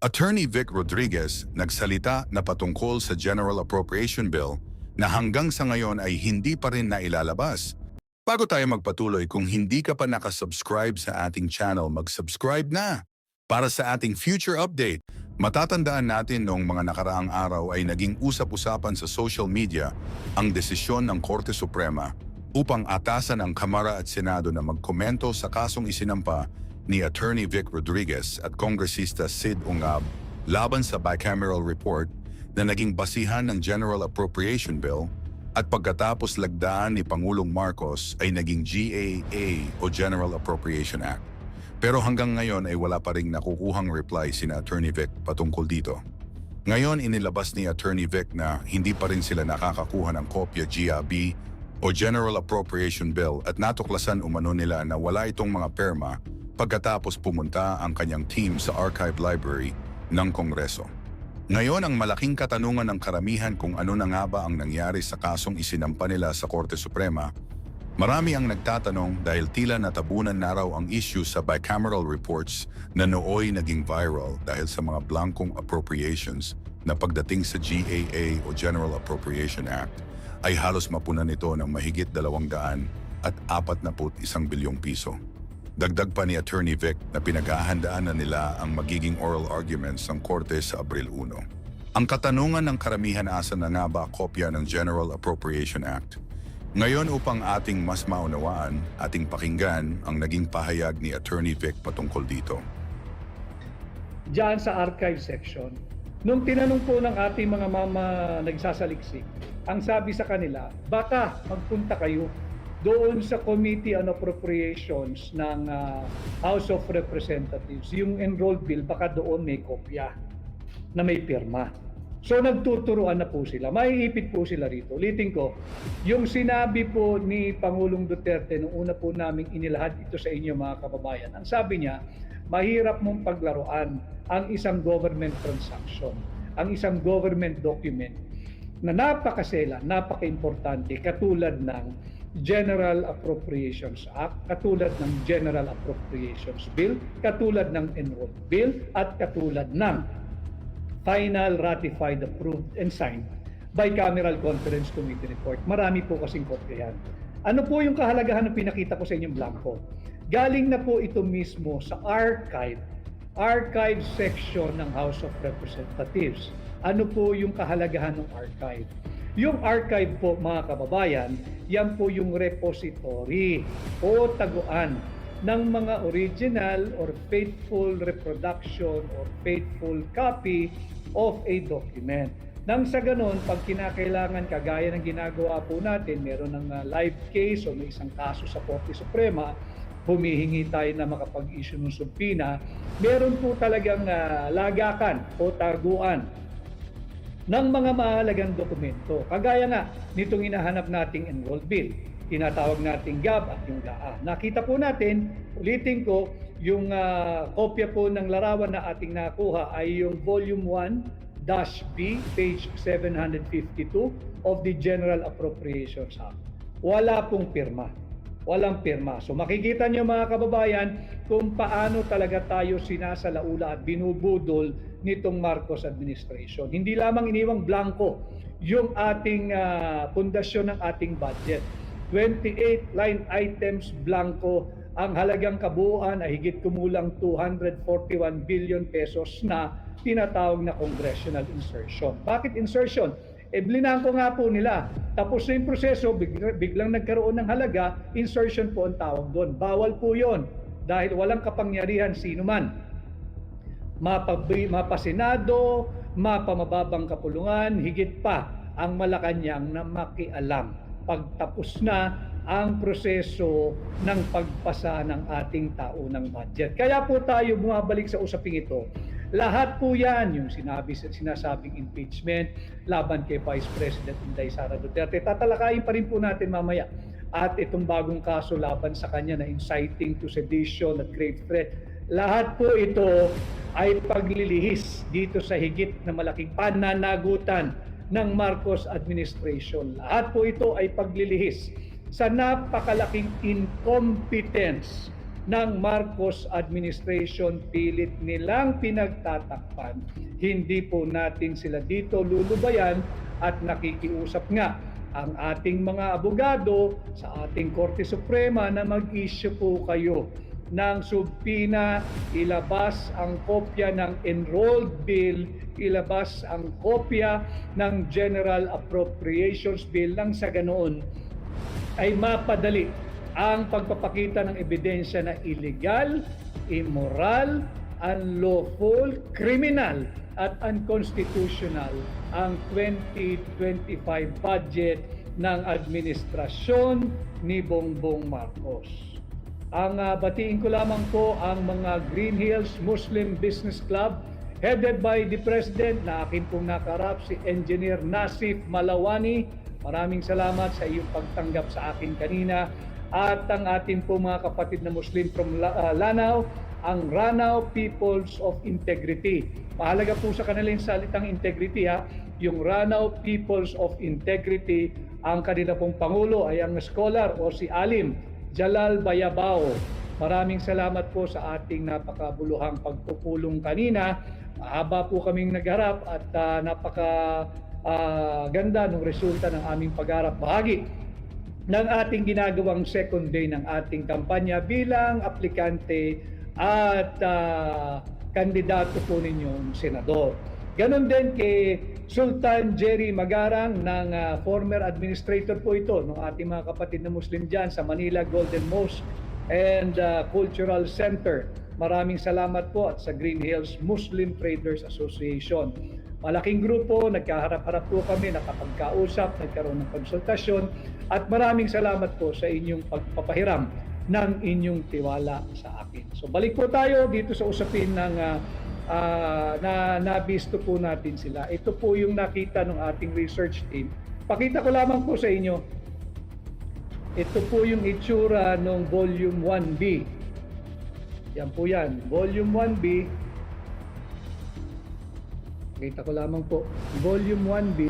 Attorney Vic Rodriguez nagsalita na patungkol sa General Appropriation Bill na hanggang sa ngayon ay hindi pa rin nailalabas. Bago tayo magpatuloy, kung hindi ka pa nakasubscribe sa ating channel, mag-subscribe na para sa ating future update. Matatandaan natin noong mga nakaraang araw ay naging usap-usapan sa social media ang desisyon ng Korte Suprema upang atasan ang Kamara at Senado na magkomento sa kasong isinampa ni Attorney Vic Rodriguez at Kongresista Sid Ungab laban sa bicameral report na naging basihan ng General Appropriation Bill at pagkatapos lagdaan ni Pangulong Marcos ay naging GAA o General Appropriation Act. Pero hanggang ngayon ay wala pa ring nakukuhang reply sina Attorney Vic patungkol dito. Ngayon inilabas ni Attorney Vic na hindi pa rin sila nakakakuha ng kopya GAB o General Appropriation Bill at natuklasan umano nila na wala itong mga perma pagkatapos pumunta ang kanyang team sa Archive Library ng Kongreso. Ngayon ang malaking katanungan ng karamihan kung ano na nga ba ang nangyari sa kasong isinampa nila sa Korte Suprema. Marami ang nagtatanong dahil tila natabunan na raw ang issue sa bicameral reports na nooy naging viral dahil sa mga blankong appropriations na pagdating sa GAA o General Appropriation Act ay halos mapunan ito ng mahigit 241 bilyong piso. Dagdag pa ni Attorney Vic na pinaghahandaan na nila ang magiging oral arguments ng Korte sa Abril 1. Ang katanungan ng karamihan asa na nga ba kopya ng General Appropriation Act? Ngayon upang ating mas maunawaan, ating pakinggan ang naging pahayag ni Attorney Vic patungkol dito. Diyan sa archive section, nung tinanong po ng ating mga mama nagsasaliksik, ang sabi sa kanila, baka magpunta kayo doon sa Committee on Appropriations ng House of Representatives, yung enrolled bill, baka doon may kopya na may pirma. So nagtuturuan na po sila, maiipit po sila rito. Ulitin ko, yung sinabi po ni Pangulong Duterte nung una po naming inilahad ito sa inyo mga kababayan, ang sabi niya, mahirap mong paglaruan ang isang government transaction, ang isang government document na napakasela, napaka-importante, katulad ng General Appropriations Act, katulad ng General Appropriations Bill, katulad ng Enrolled Bill, at katulad ng Final Ratified, Approved, and Signed Bicameral Conference Committee Report. Marami po kasing kopya yan. Ano po yung kahalagahan ng pinakita ko sa inyong blanco? Galing na po ito mismo sa archive section ng House of Representatives. Ano po yung kahalagahan ng archive? Yung archive po mga kababayan, yan po yung repository o taguan ng mga original or faithful reproduction or faithful copy of a document. Nang sa ganon, pag kinakailangan, kagaya ng ginagawa po natin, meron ng live case o may isang kaso sa Korte Suprema, humihingi tayo na makapag-issue ng subpoena, meron po talagang lagakan o taguan ng mga mahalagang dokumento. Kagaya nga nitong hinahanap nating enrolled bill, tinatawag nating GAB at yung GAA. Nakita po natin, ulitin ko, yung kopya po ng larawan na ating nakuha ay yung Volume 1-B, page 752 of the General Appropriations Act. Wala pong pirma. Walang pirma. So makikita niyo mga kababayan kung paano talaga tayo sinasalaula at binubudol nitong Marcos administration. Hindi lamang iniwang blanco yung ating pundasyon ng ating budget. 28 line items blanco, ang halagang kabuuan ay higit kumulang 241 billion pesos na tinatawag na congressional insertion. Bakit insertion? Blinangko nga po nila. Tapos na yung proseso, biglang nagkaroon ng halaga, insertion po ang tawag doon. Bawal po yon dahil walang kapangyarihan sino man. Mapasenado, mapamababang kapulungan, higit pa ang Malacanang na makialam pagtapos na ang proseso ng pagpasa ng ating taunang budget. Kaya po tayo bumabalik sa usaping ito. Lahat po yan, yung sinasabing impeachment laban kay Vice President Inday Sara Duterte, tatalakayin pa rin po natin mamaya. At itong bagong kaso laban sa kanya na inciting to sedition at grave threat, lahat po ito ay paglilihis dito sa higit na malaking pananagutan ng Marcos administration. Lahat po ito ay paglilihis sa napakalaking incompetence ng Marcos administration pilit nilang pinagtatakpan. Hindi po natin sila dito lulubayan at nakikiusap nga ang ating mga abogado sa ating Korte Suprema na mag-issue po kayo ng subpina, ilabas ang kopya ng enrolled bill, ilabas ang kopya ng General Appropriations Bill nang sa ganoon ay mapadali ang pagpapakita ng ebidensya na illegal, immoral, unlawful, criminal at unconstitutional ang 2025 budget ng administrasyon ni Bongbong Marcos. Ang batiin ko lamang po ang mga Green Hills Muslim Business Club headed by the President na akin pong nakarap si Engineer Nasif Malawani. Maraming salamat sa iyong pagtanggap sa akin kanina. At ang ating po mga kapatid na Muslim from Lanao, ang Ranao Peoples of Integrity. Mahalaga po sa kanila yung salitang integrity yung Ranao Peoples of Integrity. Ang kanila pong Pangulo ay ang scholar o si Alim Jalal Bayabao. Maraming salamat po sa ating napakabuluhang pagpupulong kanina. Mahaba po kaming nagharap at ganda ng resulta ng aming pagharap. Bahagi ng ating ginagawang second day ng ating kampanya bilang aplikante at kandidato po ninyong senador. Ganon din kay Sultan Jerry Magarang ng former administrator po ito ng ating mga kapatid na Muslim dyan sa Manila Golden Mosque and Cultural Center. Maraming salamat po at sa Green Hills Muslim Traders Association. Malaking grupo, nagkaharap-harap po kami, nakapagkausap, nagkaroon ng konsultasyon at maraming salamat po sa inyong pagpapahiram ng inyong tiwala sa akin. So balik po tayo dito sa usapin ng na nabisto po natin sila. Ito po yung nakita ng ating research team. Pakita ko lamang po sa inyo. Ito po yung itsura ng Volume 1B. Yan po yan. Volume 1B. Pakita ko lamang po. Volume 1B.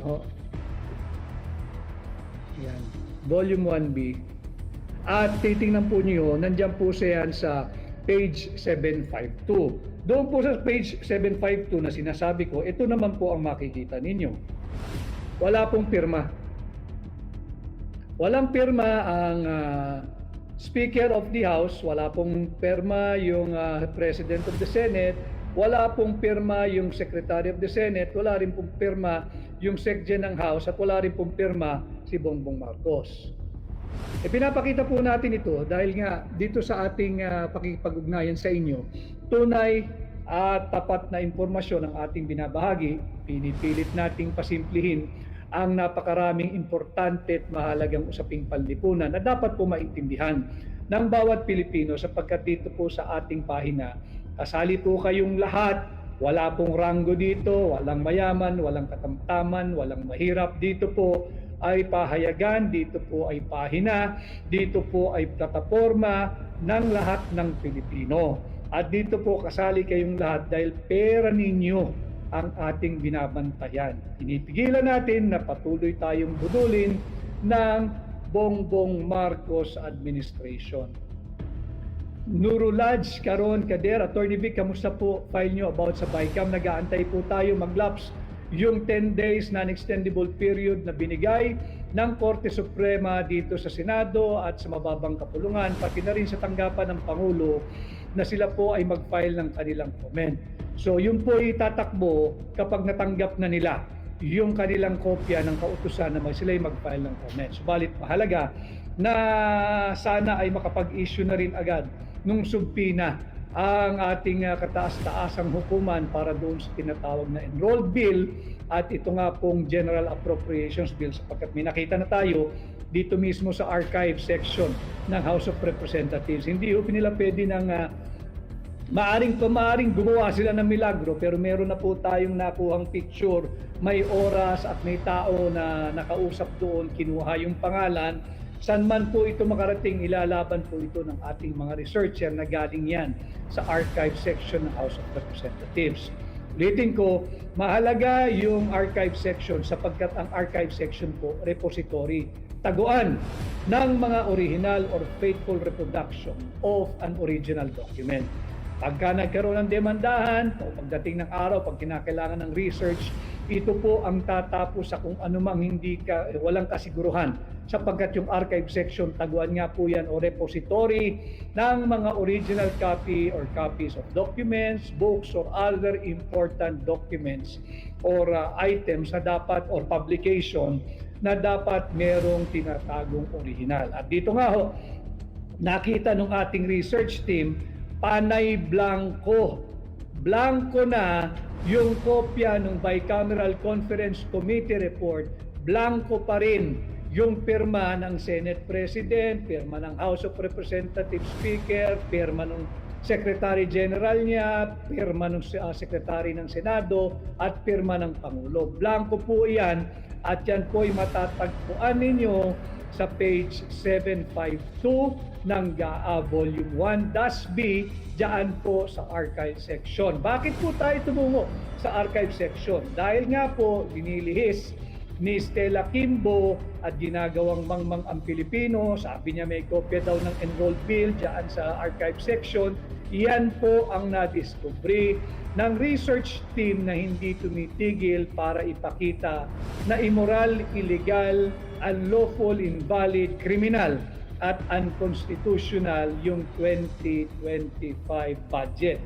No. Yan. Volume 1B. At titingnan po niyo, nandiyan po siya sa page 752. Doon po sa page 752 na sinasabi ko, ito naman po ang makikita ninyo. Wala pong pirma. Walang pirma ang Speaker of the House, wala pong pirma yung President of the Senate, wala pong pirma yung Secretary of the Senate, wala rin pong pirma yung Secretary ng House, at wala rin pong pirma si Bongbong Marcos. Pinapakita po natin ito dahil nga dito sa ating pakikipag-ugnayan sa inyo, tunay at tapat na impormasyon ang ating binabahagi. Pinipilit nating pasimplihin ang napakaraming importante at mahalagang usaping panlipunan na dapat po maintindihan ng bawat Pilipino sapagkat dito po sa ating pahina, kasali po kayong lahat. Wala pong ranggo dito, walang mayaman, walang katamtaman, walang mahirap. Dito po ay pahayagan, dito po ay pahina, dito po ay plataforma ng lahat ng Pilipino. At dito po kasali kayong lahat dahil pera ninyo ang ating binabantayan. Pinipigilan natin na patuloy tayong budulin ng Bongbong Marcos administration. Nurulaj Karon Kader, Attorney Vic, kamusta po file nyo about sa BICAM? Nag-aantay po tayo mag-lapse yung 10 days non-extendable period na binigay ng Korte Suprema dito sa Senado at sa mababang kapulungan, pati na rin sa tanggapan ng Pangulo na sila po ay mag-file ng kanilang comment. So yun po itatakbo kapag natanggap na nila yung kanilang kopya ng kautusan na sila ay mag-file ng comment. Subalit mahalaga na sana ay makapag-issue na rin agad nung subpina ang ating kataas-taasang hukuman para doon sa tinatawag na enrolled bill at ito nga pong General Appropriations Bill sapagkat may nakita na tayo dito mismo sa archive section ng House of Representatives. Hindi po nila pwede ng maaring gumawa sila ng milagro pero meron na po tayong nakuhang picture, may oras at may tao na nakausap doon, kinuha yung pangalan. San man po ito makarating, ilalaban po ito ng ating mga researcher na galing yan sa archive section ng House of Representatives. Ulitin ko, mahalaga yung archive section sapagkat ang archive section po, repository taguan ng mga original or faithful reproduction of an original document. Pagka nagkaroon ng demandahan, o pagdating ng araw, pag kinakailangan ng research, ito po ang tatapos sa kung anumang walang kasiguruhan. Sapagkat yung archive section, taguan nga po yan o repository ng mga original copy or copies of documents, books, or other important documents or items na dapat or publication na dapat merong tinatagong original. At dito nga ho, nakita nung ating research team, panay blanco. Blanco na yung kopya ng Bicameral Conference Committee report, blanco pa rin yung pirma ng Senate President, pirma ng House of Representatives Speaker, pirma ng Secretary General niya, pirma ng Secretary ng Senado, at pirma ng Pangulo. Blanco po yan, at yan po ay matatagpuan ninyo sa page 752 ng GAA Volume 1, DASB, dyan po sa archive section. Bakit po tayo tumungo sa archive section? Dahil nga po, dinilihis ni Stella Kimbo at ginagawang mangmang ang Pilipino. Sabi niya may kopya daw ng enrolled bill dyan sa archive section. Iyan po ang nadiskubre ng research team na hindi tumitigil para ipakita na immoral, illegal, unlawful, invalid, criminal at unconstitutional yung 2025 budget.